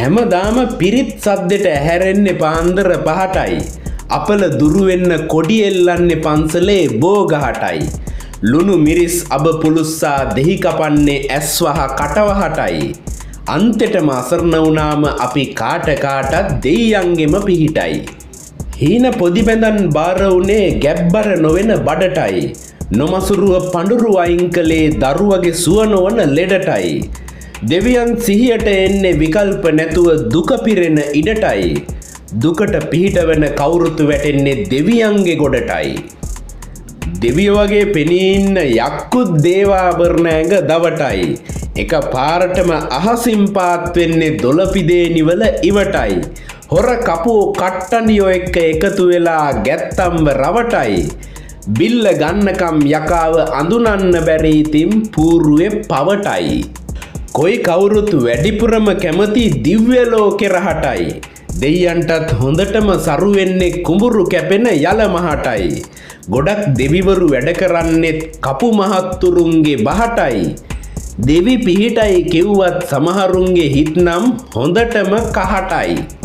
හැමදාම පිරිත් සද්දෙට ඇහැරෙන්නේ පාන්දර 5ටයි. අපල දුරු වෙන්න කොඩි එල්ලන්නේ පන්සලේ බෝගහටයි. ලුණු මිරිස් අබ පුලුස්සා දෙහි කපන්නේ ඇස් වහ කට වහටයි. අන්තෙටම අසරණ වුණාම අපි කාට කාටත් දෙයියන්ගෙම පිහිටයි. හීන පොදි බැඳන් බාර උනේ ගැබ්බර නොවන බඩටයි. නොමසුරුව පඳුරු අයින් කළේ දරුවගේ සුව නොවන ලෙඩටයි. දෙවියන් සිහියට එන්නේ විකල්ප නැතුව දුක පිරෙන ඉඩටයි. දුකට පිහිට වෙන කවුරුත් වැටෙන්නේ දෙවියන්ගේ ගොඩටයි. දෙවියෝ වගේ පෙනී ඉන්න යක්කුත් දේවාභරණ ඇඟ දවටයි. එක පාරටම අහසින් පාත් වෙන්නේ දොළපිදේනිවල ඉවටයි. හොර කපුවෝ කට්ටනියෝ එක්ක එකතු වෙලා ගැත්තම්ව රවටයි. බිල්ල ගන්නකම් යකාව අඳුනන්න බැරි ඉතින් පූර්ුවේ පවටයි. කොයි කවුරුත් වැඩිපුරම කැමති දිව්‍ය ලෝකෙ රහටයි. දෙයියන්ටත් හොඳටම සරු වෙන්නේ කුඹුරු කැපෙන යල මහටයි. ගොඩක් දෙවිවරු වැඩ කරන්නෙත් කපු මහත්තුරුන්ගේ බහටයි. දෙවි පිහිටයි කිව්වත් සමහරුන්ගේ හිත් නම් හොඳටම කහටයි.